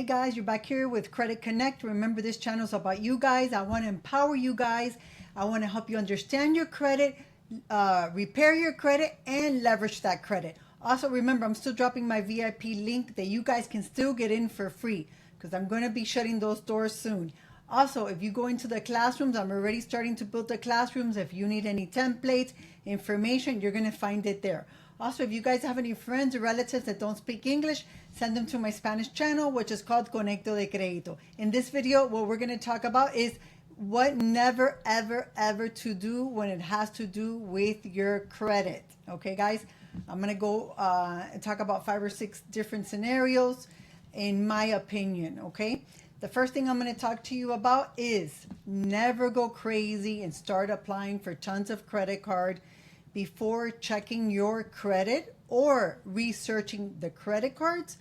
Hey guys, you're back here with Credit Connect. Remember, this channel is about you guys. I want to empower you guys. I want to help you understand your credit, repair your credit, and leverage that credit. Also, remember, I'm still dropping my VIP link that you guys can still get in for free because I'm going to be shutting those doors soon. Also, if you go into the classrooms, I'm already starting to build the classrooms. If you need any templates, information, you're going to find it there. Also, if you guys have any friends or relatives that don't speak English, send them to my Spanish channel, which is called Conecto de Crédito. In this video, what we're going to talk about is what never, ever to do when it has to do with your credit. Okay, guys? I'm going to go and talk about 5 or 6 different scenarios in my opinion, okay? The first thing I'm going to talk to you about is never go crazy and start applying for tons of credit card before checking your credit or researching the credit cards,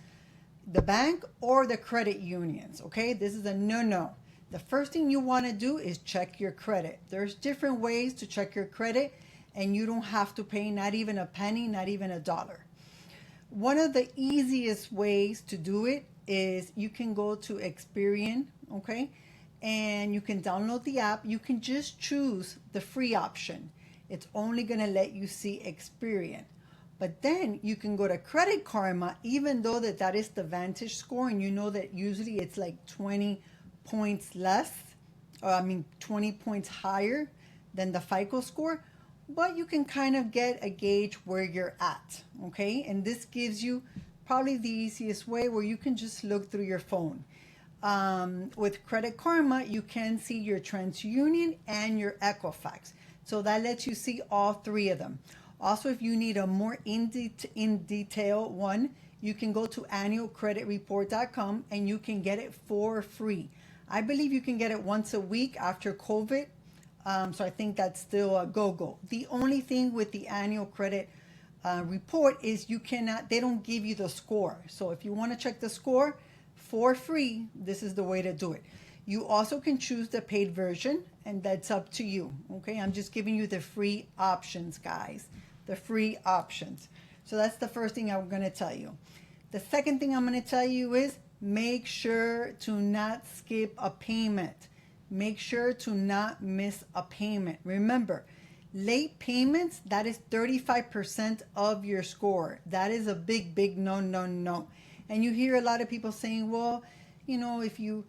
the bank, or the credit unions, okay? This is a no-no. The first thing you want to do is check your credit. There's different ways to check your credit, and you don't have to pay not even a penny, not even $1. One of the easiest ways to do it is you can go to Experian, okay? And you can download the app. You can just choose the free option. It's only going to let you see Experian. But then you can go to Credit Karma, even though that is the Vantage score, and you know that usually it's like 20 points less, 20 points higher than the FICO score, but you can kind of get a gauge where you're at, okay? And this gives you probably the easiest way where you can just look through your phone. With Credit Karma, you can see your TransUnion and your Equifax. So that lets you see all 3 of them. Also, if you need a more in detail one, you can go to annualcreditreport.com and you can get it for free. I believe you can get it once a week after COVID. So I think that's still a go-go. The only thing with the annual credit report is they don't give you the score. So if you want to check the score for free, this is the way to do it. You also can choose the paid version, and that's up to you, okay? I'm just giving you the free options, guys, the free options. So that's the first thing I'm going to tell you. The second thing I'm going to tell you is make sure to not skip a payment. Make sure to not miss a payment. Remember, late payments, that is 35% of your score. That is a big no. And you hear a lot of people saying, well, you know, if you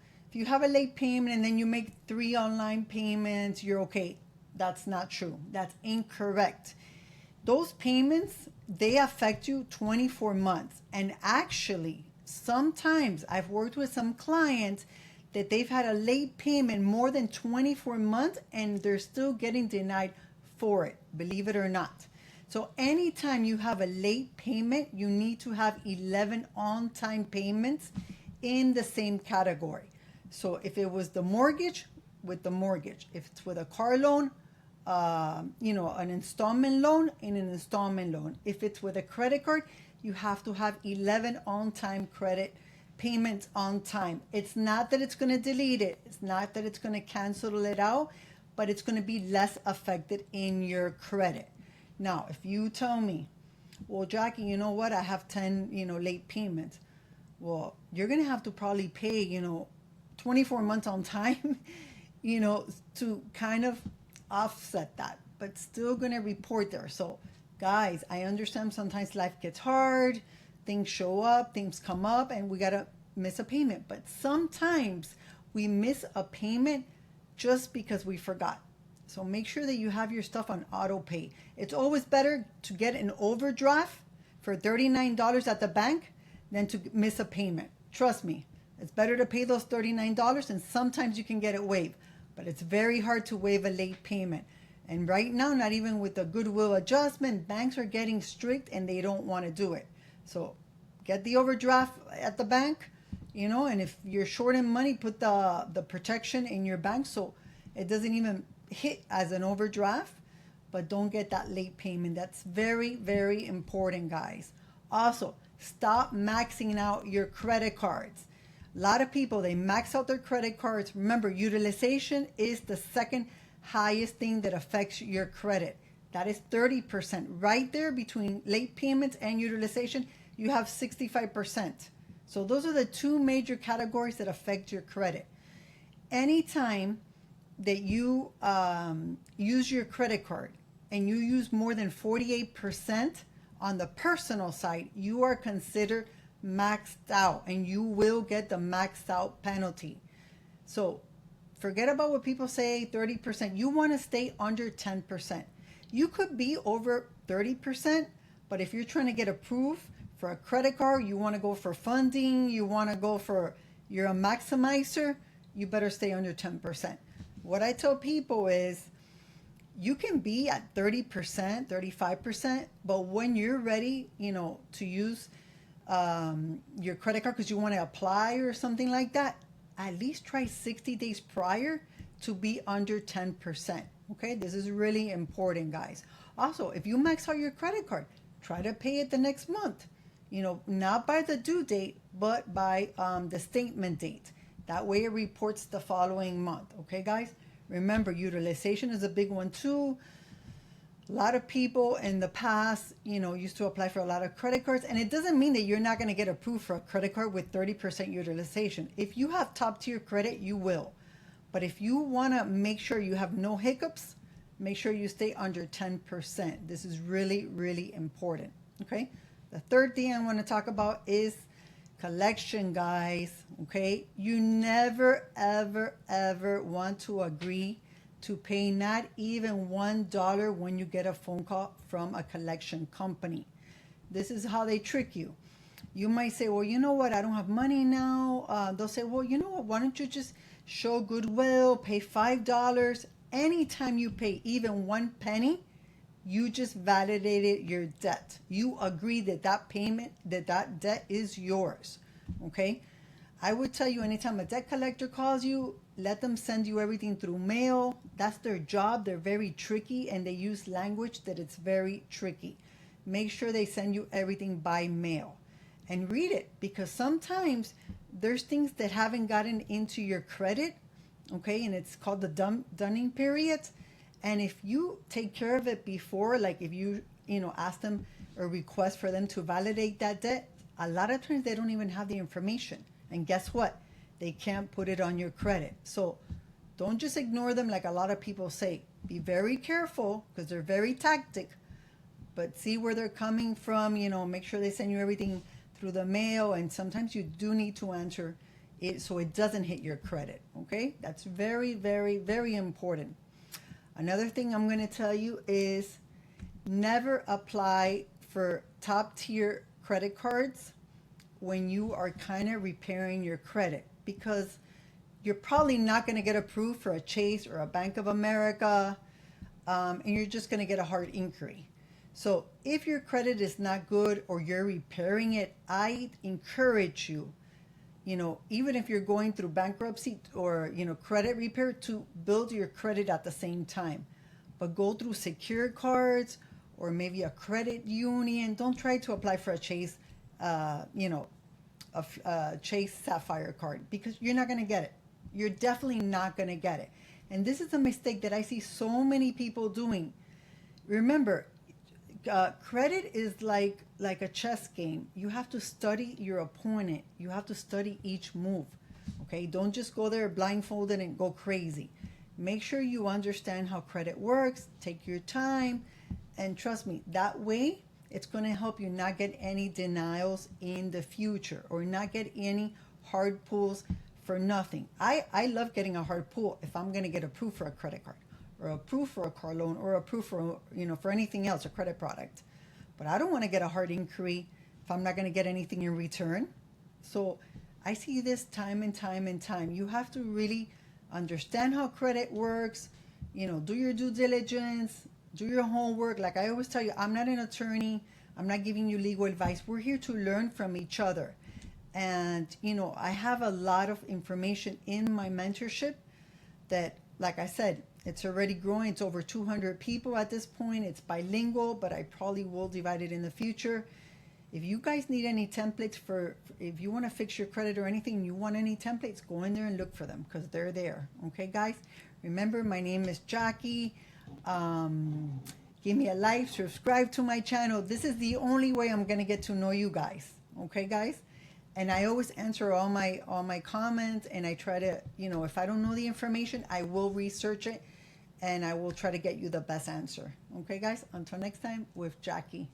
have a late payment and then you make 3 online payments, you're okay. That's not true. That's incorrect. Those payments, they affect you 24 months. And actually, sometimes I've worked with some clients that they've had a late payment more than 24 months and they're still getting denied for it, believe it or not. So anytime you have a late payment, you need to have 11 on-time payments in the same category. So if it was the mortgage, with the mortgage. If it's with a car loan, an installment loan, in an installment loan. If it's with a credit card, you have to have 11 on-time credit payments on time. It's not that it's going to delete it. It's not that it's going to cancel it out, but it's going to be less affected in your credit. Now, if you tell me, well, Jackie, you know what? I have 10, late payments. Well, you're going to have to probably pay, 24 months on time, to kind of offset that, but still going to report there. So guys, I understand sometimes life gets hard. Things show up, things come up, and we got to miss a payment. But sometimes we miss a payment just because we forgot. So make sure that you have your stuff on auto pay. It's always better to get an overdraft for $39 at the bank than to miss a payment. Trust me, it's better to pay those $39, and sometimes you can get it waived. But it's very hard to waive a late payment. And right now, not even with the goodwill adjustment, banks are getting strict and they don't want to do it. So get the overdraft at the bank, and if you're short in money, put the protection in your bank so it doesn't even hit as an overdraft, but don't get that late payment. That's very important, guys. Also, stop maxing out your credit cards. A lot of people, they max out their credit cards. Remember, utilization is the second highest thing that affects your credit. That is 30%. Right there between late payments and utilization, you have 65%. So those are the two major categories that affect your credit. Anytime that you use your credit card and you use more than 48% on the personal side, you are considered maxed out and you will get the maxed out penalty. So forget about what people say, 30%. You want to stay under 10%. You could be over 30%, but if you're trying to get approved for a credit card, you want to go for funding, you want to go for, you're a maximizer, you better stay under 10%. What I tell people is you can be at 30%, 35%, but when you're ready, to use your credit card because you want to apply or something like that, at least try 60 days prior to be under 10%. Okay, this is really important, guys. Also, if you max out your credit card, try to pay it the next month. Not by the due date, but by the statement date. That way it reports the following month. Okay, guys? Remember, utilization is a big one too. A lot of people in the past, used to apply for a lot of credit cards, and it doesn't mean that you're not going to get approved for a credit card with 30% utilization. If you have top tier credit, you will. But if you want to make sure you have no hiccups, make sure you stay under 10%. This is really, really important. Okay? The third thing I want to talk about is collection, guys. Okay? You never, ever, ever want to agree to pay not even $1 when you get a phone call from a collection company. This is how they trick you. You might say, well, you know what? I don't have money now. They'll say, well, you know what? Why don't you just show goodwill, pay $5. Anytime you pay even 1 penny, you just validated your debt. You agree that that payment, that debt is yours. Okay? I would tell you, anytime a debt collector calls you, let them send you everything through mail. That's their job. They're very tricky and they use language that it's very tricky. Make sure they send you everything by mail and read it, because sometimes there's things that haven't gotten into your credit, okay, and it's called the dunning period. And if you take care of it before, like if you ask them or request for them to validate that debt, a lot of times they don't even have the information. And guess what? They can't put it on your credit. So don't just ignore them like a lot of people say. Be very careful because they're very tactic, but see where they're coming from. Make sure they send you everything through the mail, and sometimes you do need to answer it so it doesn't hit your credit. Okay? That's very, very, very important. Another thing I'm going to tell you is never apply for top tier credit cards when you are kind of repairing your credit, because you're probably not going to get approved for a Chase or a Bank of America, and you're just going to get a hard inquiry. So if your credit is not good or you're repairing it, I encourage you, even if you're going through bankruptcy or, credit repair, to build your credit at the same time. But go through secured cards or maybe a credit union. Don't try to apply for a Chase, a Chase Sapphire card, because you're not going to get it. You're definitely not going to get it. And this is a mistake that I see so many people doing. Remember, credit is like a chess game. You have to study your opponent. You have to study each move. Okay? Don't just go there blindfolded and go crazy. Make sure you understand how credit works. Take your time. And trust me, that way it's going to help you not get any denials in the future or not get any hard pulls for nothing. I love getting a hard pull if I'm going to get approved for a credit card or approved for a car loan or approved for, for anything else, a credit product. But I don't want to get a hard inquiry if I'm not going to get anything in return. So I see this time and time and time. You have to really understand how credit works, do your due diligence, do your homework. Like I always tell you, I'm not an attorney. I'm not giving you legal advice. We're here to learn from each other. And, I have a lot of information in my mentorship that, like I said, it's already growing. It's over 200 people at this point. It's bilingual, but I probably will divide it in the future. If you guys need any templates if you want to fix your credit or anything, you want any templates, go in there and look for them because they're there. Okay, guys? Remember, my name is Jackie. Give me a like, subscribe to my channel. This is the only way I'm going to get to know you guys. Okay, guys? And I always answer all my comments, and I try to, if I don't know the information, I will research it, and I will try to get you the best answer. Okay, guys. Until next time, with Jackie.